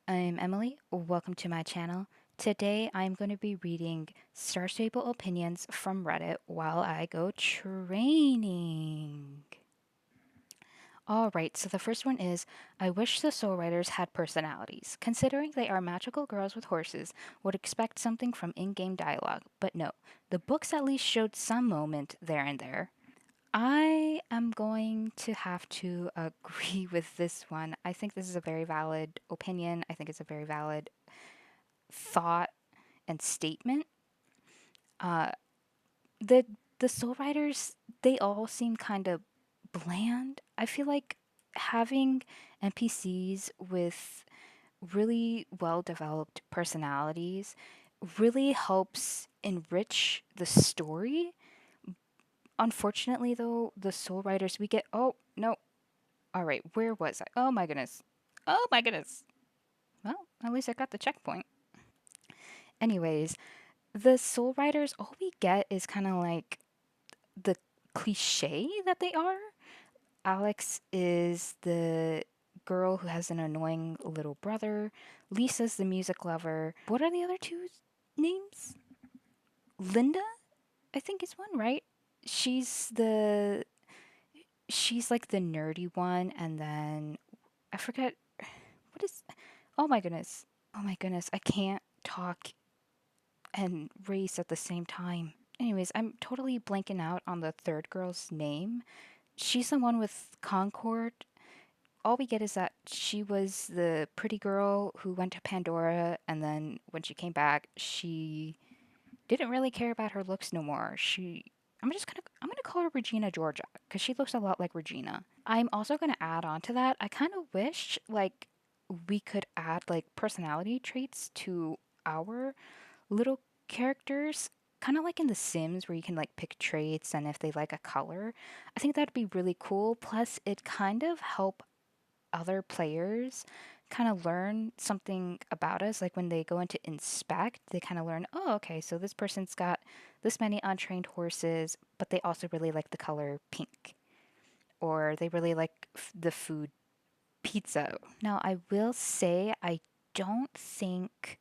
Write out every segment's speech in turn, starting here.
I'm Emily. Welcome to my channel. Today I'm going to be reading Starstable opinions from Reddit while I go training. Alright, so the first one is I wish the Soul Riders had personalities. Considering they are magical girls with horses, would expect something from in game dialogue, but no. The books at least showed some moment there and there. I am going to have to agree with this one. I think this is a very valid opinion. I think it's a very valid thought and statement. Uh, the the Soul Riders, they all seem kind of bland. I feel like having NPCs with really well developed personalities really helps enrich the story. Unfortunately, though, the Soul Riders, we get, oh no, all right, where was I? Oh my goodness. Oh my goodness. Well, at least I got the checkpoint. Anyways, the Soul Riders, all we get is kind of like the cliche that they are. Alex is the girl who has an annoying little brother. Lisa's the music lover. What are the other two names? Linda, I think is one, right? She's the she's like the nerdy one, and then I forget what is. Oh my goodness. Oh my goodness. I can't talk and race at the same time. Anyways, I'm totally blanking out on the third girl's name. She's the one with Concord. All we get is that she was the pretty girl who went to Pandora, and then when she came back, she didn't really care about her looks no more. I'm gonna call her Regina Georgia because she looks a lot like Regina. I'm also gonna add on to that. I kind of wish like we could add like personality traits to our little characters, kind of like in The Sims where you can like pick traits and if they like a color. I think that'd be really cool. Plus, it kind of help other players kind of learn something about us. Like when they go into inspect, they kind of learn, oh, okay, so this person's got this many untrained horses, but they also really like the color pink, or they really like the food pizza. Now, I will say, I don't think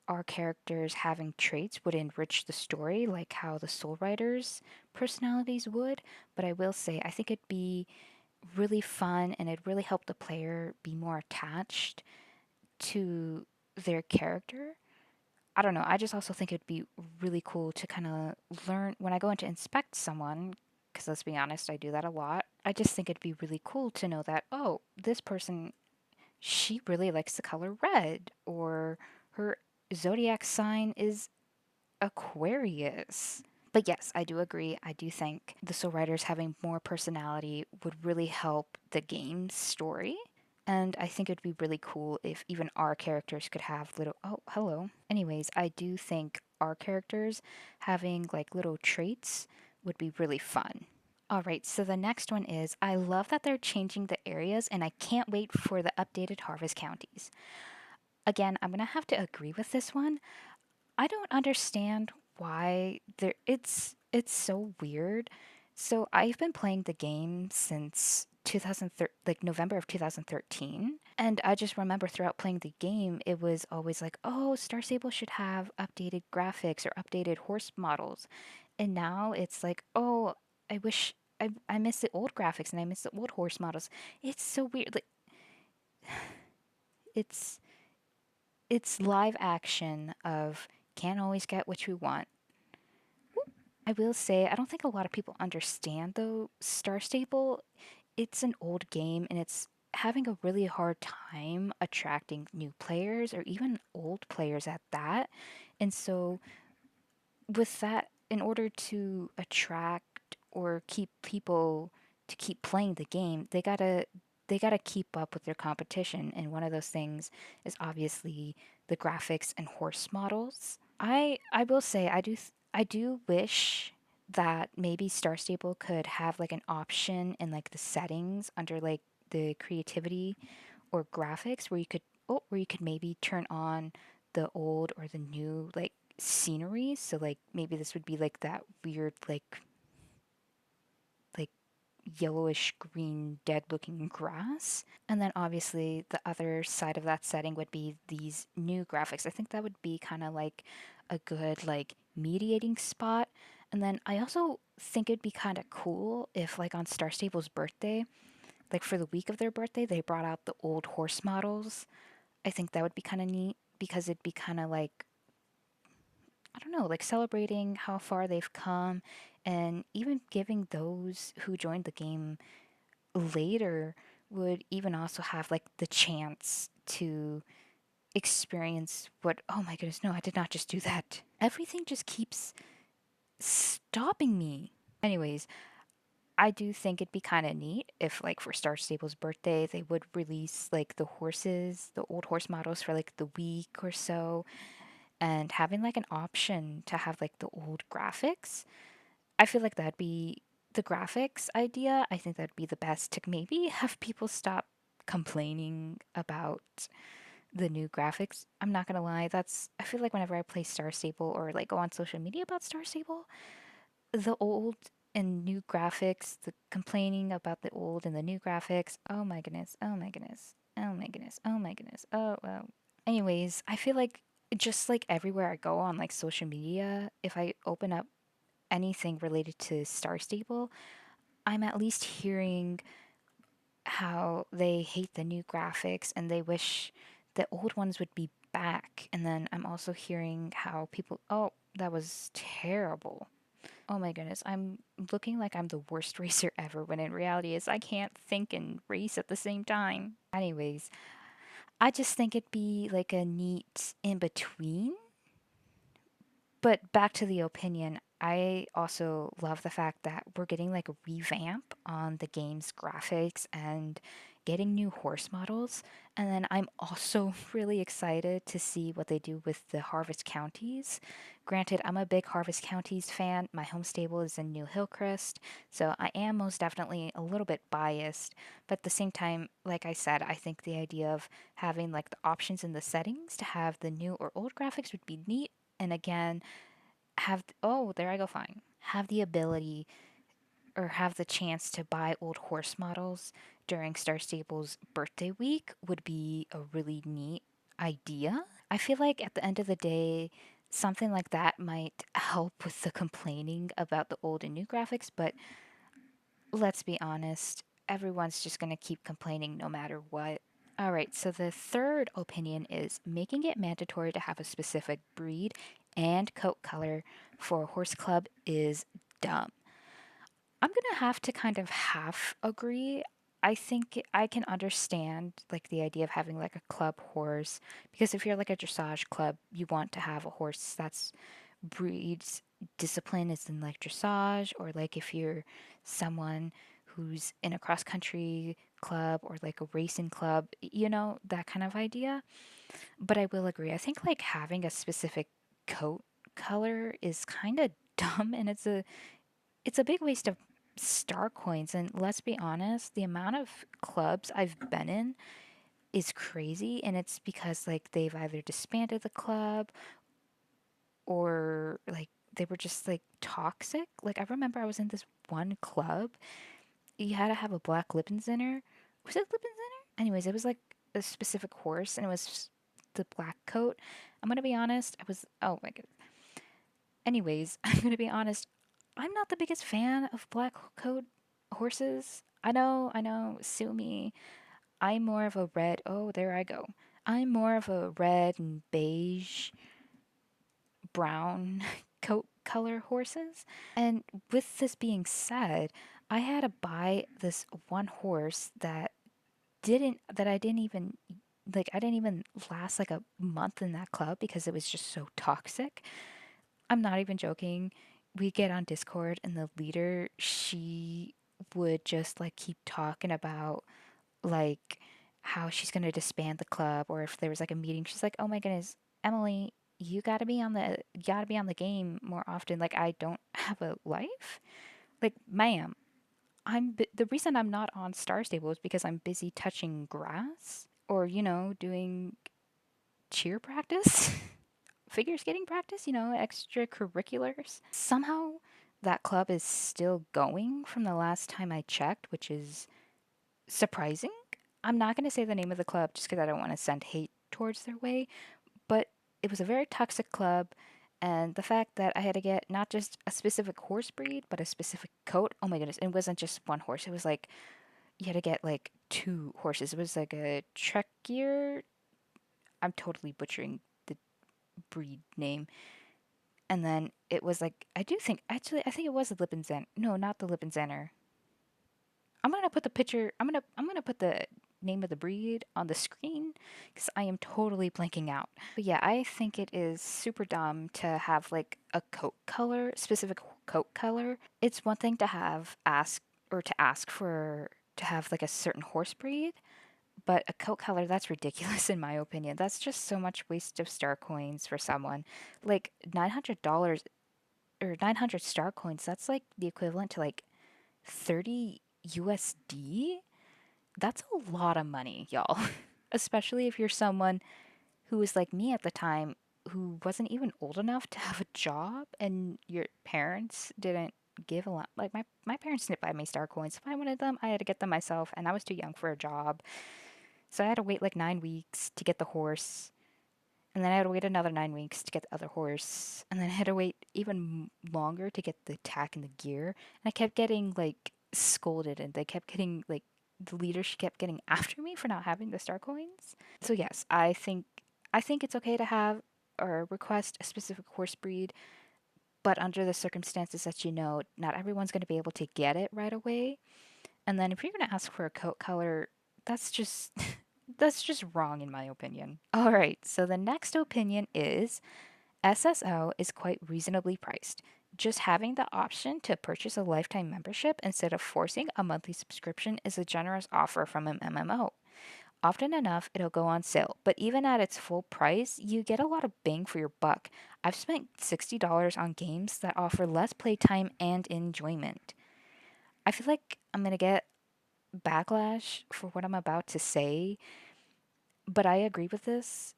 our characters having traits would enrich the story like how the Soul Riders' personalities would, but I will say, I think it'd be really fun and it'd really help the player be more attached to their character. I don't know. I just also think it'd be really cool to kind of learn when I go in to inspect someone, because let's be honest, I do that a lot. I just think it'd be really cool to know that, oh, this person, she really likes the color red, or her zodiac sign is Aquarius. But yes, I do agree. I do think the Soul Riders having more personality would really help the game's story. And I think it'd be really cool if even our characters could have little. Oh, hello. Anyways, I do think our characters having like little traits would be really fun. All right, so the next one is I love that they're changing the areas and I can't wait for the updated harvest counties. Again, I'm going to have to agree with this one. I don't understand why there it's so weird. So I've been playing the game since 2013, like November of 2013, and I just remember throughout playing the game it was always like, "Oh, Star Stable should have updated graphics or updated horse models." And now it's like, "Oh, I wish I miss the old graphics and I miss the old horse models." It's so weird. Like it's it's live action of can't always get what you want. I will say, I don't think a lot of people understand though. Star Stable, it's an old game and it's having a really hard time attracting new players or even old players at that. And so, with that, in order to attract or keep people to keep playing the game, they gotta keep up with their competition. And one of those things is obviously the graphics and horse models. I will say I do wish that maybe Star Stable could have like an option in like the settings under like the creativity or graphics where you could maybe turn on the old or the new like scenery. So like maybe this would be like that weird like yellowish green dead looking grass. And then obviously the other side of that setting would be these new graphics. I think that would be kind of like a good like mediating spot. And then I also think it'd be kind of cool if like on Star Stable's birthday, like for the week of their birthday, they brought out the old horse models. I think that would be kind of neat because it'd be kind of like, I don't know, like celebrating how far they've come and even giving those who joined the game later would even also have like the chance to experience what, oh my goodness, no, I did not just do that. Everything just keeps stopping me. Anyways, I do think it'd be kind of neat if, like, for Star Stable's birthday, they would release like the horses, the old horse models for like the week or so, and having like an option to have like the old graphics. I feel like that'd be the graphics idea. I think that'd be the best to maybe have people stop complaining about the new graphics. I'm not gonna lie, that's I feel like whenever I play Star Stable or like go on social media about Star Stable, the old and new graphics, the complaining about the old and the new graphics. Oh my goodness. Oh my goodness. Oh my goodness. Oh my goodness. Oh well. Anyways, I feel like just like everywhere I go on like social media, if I open up anything related to Star Stable, I'm at least hearing how they hate the new graphics and they wish the old ones would be back. And then I'm also hearing how people, oh, that was terrible. Oh my goodness, I'm looking like I'm the worst racer ever when in reality is I can't think and race at the same time. Anyways, I just think it'd be like a neat in between. But back to the opinion, I also love the fact that we're getting like a revamp on the game's graphics and getting new horse models. And then I'm also really excited to see what they do with the Harvest Counties. Granted, I'm a big Harvest Counties fan. My home stable is in New Hillcrest, so I am most definitely a little bit biased. But at the same time, like I said, I think the idea of having like the options in the settings to have the new or old graphics would be neat. And again, oh, there I go, fine. Have the ability or have the chance to buy old horse models during Star Stable's birthday week would be a really neat idea. I feel like at the end of the day, something like that might help with the complaining about the old and new graphics, but let's be honest, everyone's just going to keep complaining no matter what. All right, so the third opinion is making it mandatory to have a specific breed and coat color for a horse club is dumb. I'm gonna have to kind of half agree. I think I can understand like the idea of having like a club horse because if you're like a dressage club, you want to have a horse that's breeds discipline is in like dressage, or like if you're someone who's in a cross country club or like a racing club, you know, that kind of idea. But I will agree. I think like having a specific coat color is kind of dumb and it's a big waste of star coins. And let's be honest, the amount of clubs I've been in is crazy. And it's because like they've either disbanded the club or like they were just like toxic. Like I remember I was in this one club. You had to have a black Lippenzinner. Was it Lippenzinner? Anyways, it was like a specific horse and it was the black coat. I'm gonna be honest, I was oh my god. Anyways, I'm gonna be honest, I'm not the biggest fan of black coat horses. I know, sue me. I'm more of a red. Oh, there I go. I'm more of a red and beige, brown coat color horses. And with this being said, I had to buy this one horse that I didn't even like I didn't even last like a month in that club because it was just so toxic. I'm not even joking. We get on Discord and the leader, she would just like keep talking about like how she's going to disband the club or if there was like a meeting, she's like, "Oh my goodness, Emily, you got to be on the game more often. Like I don't have a life." Like, "Ma'am, the reason I'm not on Star Stable is because I'm busy touching grass or, you know, doing cheer practice." Figure skating practice, you know, extracurriculars. Somehow that club is still going from the last time I checked, which is surprising. I'm not going to say the name of the club just because I don't want to send hate towards their way, but it was a very toxic club. And the fact that I had to get not just a specific horse breed, but a specific coat. Oh my goodness. It wasn't just one horse. It was like, you had to get like two horses. It was like a Trekkier. I'm totally butchering the breed name. And then it was like, I do think, actually, I think it was the Lippenzen. No, not the Lippenzenner. I'm gonna put the picture. I'm gonna put the name of the breed on the screen because I am totally blanking out. But yeah, I think it is super dumb to have like a coat color, specific coat color. It's one thing to have ask or to ask for to have like a certain horse breed, but a coat color that's ridiculous in my opinion. That's just so much waste of star coins for someone. Like $900 or 900 star coins. That's like the equivalent to like 30 USD? That's a lot of money, y'all. Especially if you're someone who was like me at the time who wasn't even old enough to have a job and your parents didn't give a lot. Like my parents didn't buy me star coins. If I wanted them, I had to get them myself and I was too young for a job. So I had to wait like 9 weeks to get the horse. And then I had to wait another 9 weeks to get the other horse. And then I had to wait even longer to get the tack and the gear. And I kept getting like scolded and they kept getting like the leaders kept getting after me for not having the star coins. So yes, I think it's okay to have or request a specific horse breed, but under the circumstances that you know, not everyone's going to be able to get it right away. And then if you're going to ask for a coat color, that's just that's just wrong in my opinion. All right, so the next opinion is SSO is quite reasonably priced. Just having the option to purchase a lifetime membership instead of forcing a monthly subscription is a generous offer from an MMO. Often enough, it'll go on sale, but even at its full price, you get a lot of bang for your buck. I've spent $60 on games that offer less playtime and enjoyment. I feel like I'm gonna get backlash for what I'm about to say, but I agree with this.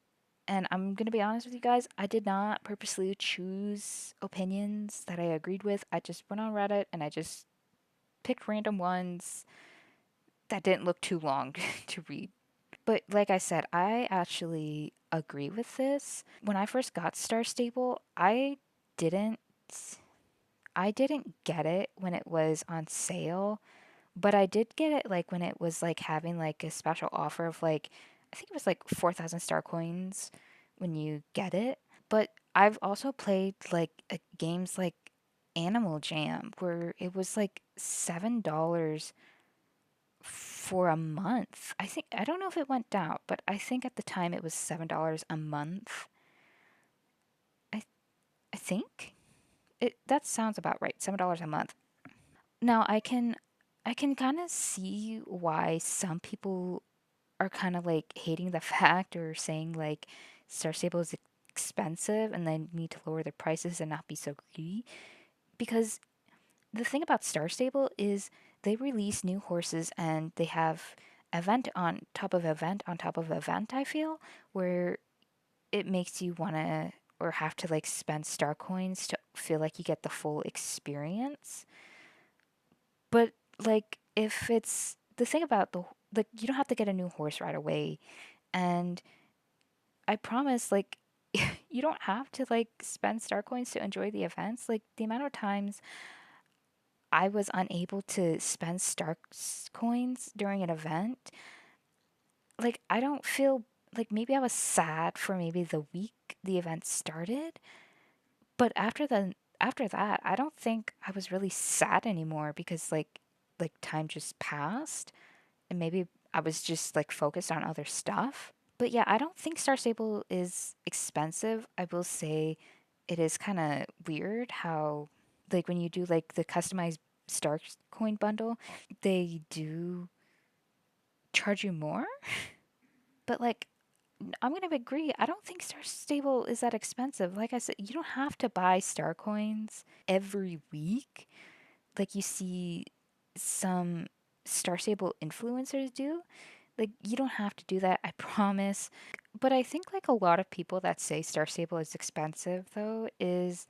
And I'm going to be honest with you guys, I did not purposely choose opinions that I agreed with. I just went on Reddit and I just picked random ones that didn't look too long to read. But like I said, I actually agree with this. When I first got Starstable, didn't I didn't get it when it was on sale. But I did get it like when it was like having like a special offer of like I think it was like 4,000 star coins when you get it. But I've also played like games like Animal Jam where it was like $7 for a month. I don't know if it went down, but I think at the time it was $7 a month. I I think it that sounds about right. $7 a month. Now I can kind of see why some people are kind of like hating the fact or saying like Star Stable is expensive and they need to lower their prices and not be so greedy. Because the thing about Star Stable is they release new horses and they have event on top of event on top of event, I feel, where it makes you want to or have to like spend star coins to feel like you get the full experience. But like if it's the thing about the like you don't have to get a new horse right away and I promise, like, you don't have to like spend star coins to enjoy the events. Like the amount of times I was unable to spend coins during an event, like I don't feel like maybe I was sad for maybe the week the event started, but after that, I don't think I was really sad anymore because like time just passed and maybe I was just like focused on other stuff. But yeah, I don't think Star Stable is expensive. I will say it is kind of weird how, like, when you do like the customized Star Coin bundle, they do charge you more. But like, I'm gonna agree. I don't think Star Stable is that expensive. Like I said, you don't have to buy Star Coins every week, like you see some Star Stable influencers do. Like you don't have to do that, I promise. But I think like a lot of people that say Star Stable is expensive though is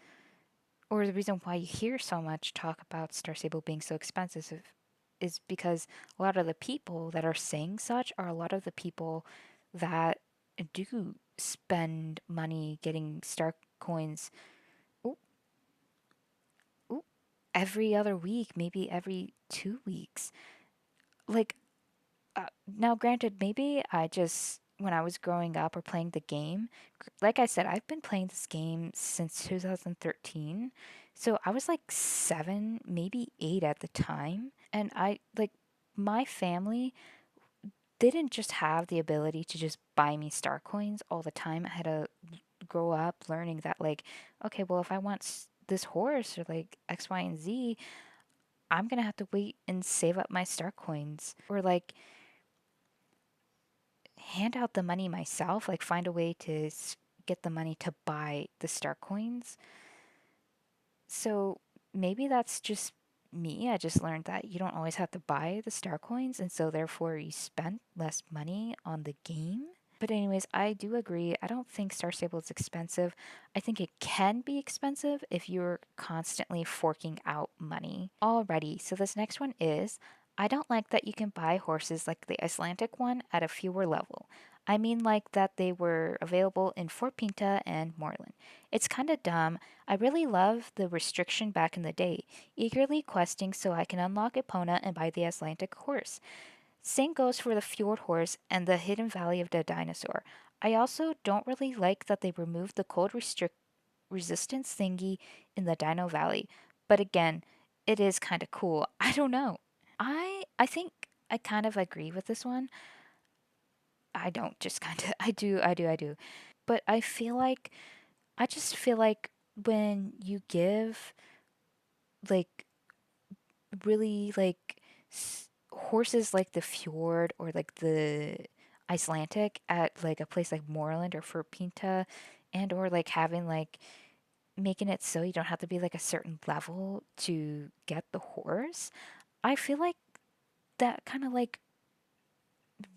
or the reason why you hear so much talk about Starstable being so expensive is because a lot of the people that are saying such are a lot of the people that do spend money getting star coins, ooh, ooh, every other week, maybe every 2 weeks. Like, now, granted, maybe I just, when I was growing up or playing the game, like I said, I've been playing this game since 2013. So I was like 7, maybe 8 at the time. And my family didn't just have the ability to just buy me star coins all the time. I had to grow up learning that, like, okay, well, if I want this horse or like X, Y, and Z, I'm gonna have to wait and save up my star coins. Or like, hand out the money myself, like find a way to get the money to buy the star coins. So maybe that's just me. I just learned that you don't always have to buy the star coins, and so therefore you spend less money on the game. But anyways, I do agree. I don't think Star Stable is expensive. I think it can be expensive if you're constantly forking out money. Alrighty, so this next one is I don't like that you can buy horses like the Icelandic one at a fewer level. I mean like that they were available in Fort Pinta and Moreland. It's kinda dumb. I really love the restriction back in the day, eagerly questing so I can unlock Epona and buy the Icelandic horse. Same goes for the Fjord Horse and the Hidden Valley of the Dinosaur. I also don't really like that they removed the cold resistance thingy in the Dino Valley. But again, it is kind of cool. I don't know. I think I kind of agree with this one. I don't just kind of I do. But I just feel like when you give like really like horses like the fjord or like the Icelandic at like a place like Moreland or Fort Pinta, and or like having like making it so you don't have to be like a certain level to get the horse. I feel like that kind of like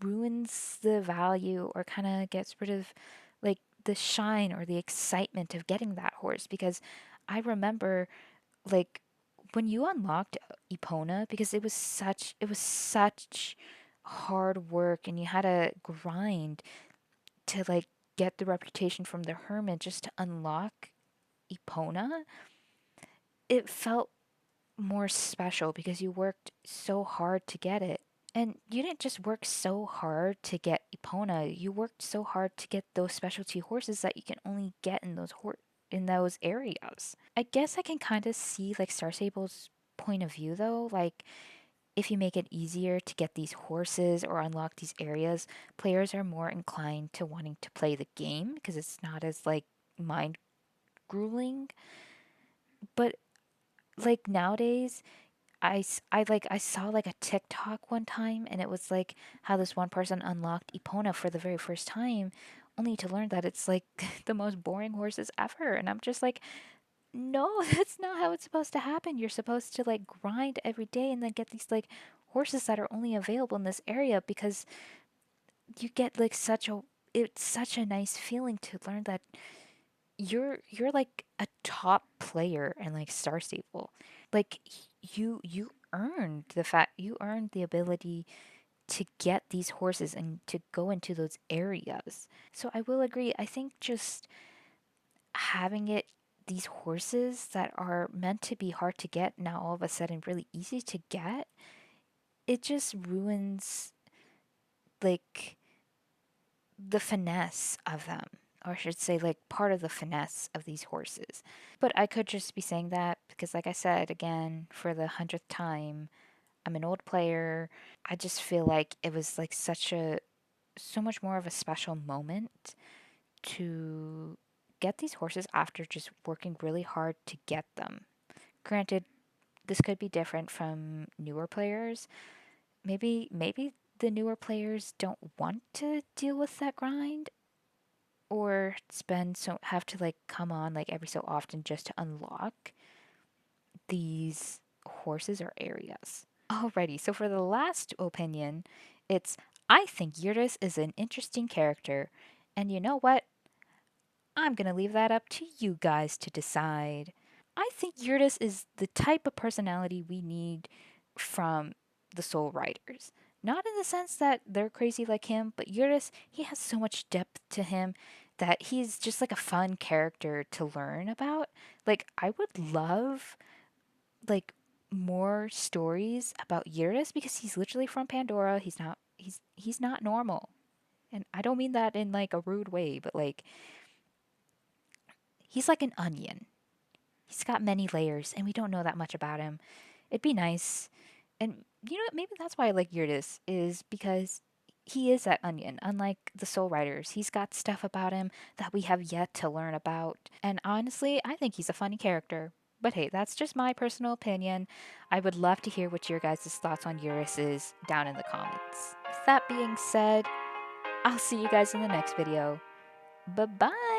ruins the value or kind of gets rid of like the shine or the excitement of getting that horse, because I remember like when you unlocked Epona, because it was such hard work and you had to grind to like get the reputation from the hermit just to unlock Epona. It felt more special because you worked so hard to get it. And you didn't just work so hard to get Epona, you worked so hard to get those specialty horses that you can only get in those areas. I guess I can kind of see like Star Sable's point of view though. Like, if you make it easier to get these horses or unlock these areas, players are more inclined to wanting to play the game because it's not as like mind grueling. But like nowadays, I saw like a TikTok one time, and it was like how this one person unlocked Epona for the very first time, only to learn that it's like the most boring horses ever. And I'm just like, no, that's not how it's supposed to happen. You're supposed to like grind every day and then get these like horses that are only available in this area, because you get like it's such a nice feeling to learn that you're like a top player in like Star Stable. Like you earned the ability to get these horses and to go into those areas. So I will agree. I think just having it these horses that are meant to be hard to get now all of a sudden really easy to get, it just ruins like the finesse of them, or I should say like part of the finesse of these horses. But I could just be saying that because like I said again for the 100th time, I'm an old player. I just feel like it was like so much more of a special moment to get these horses after just working really hard to get them. Granted, this could be different from newer players. Maybe the newer players don't want to deal with that grind or have to like come on like every so often just to unlock these horses or areas. Alrighty, so for the last opinion, it's I think Yurtis is an interesting character, and you know what? I'm gonna leave that up to you guys to decide. I think Eurydice is the type of personality we need from the Soul Riders. Not in the sense that they're crazy like him, but Eurydice, he has so much depth to him that he's just like a fun character to learn about. Like, I would love like more stories about Eurydice because he's literally from Pandora. He's not normal. And I don't mean that in like a rude way, but like he's like an onion. He's got many layers, and we don't know that much about him. It'd be nice. And you know what? Maybe that's why I like Yurtis, is because he is that onion. Unlike the Soul Riders, he's got stuff about him that we have yet to learn about. And honestly, I think he's a funny character. But hey, that's just my personal opinion. I would love to hear what your guys' thoughts on Eurus is down in the comments. With that being said, I'll see you guys in the next video. Bye bye!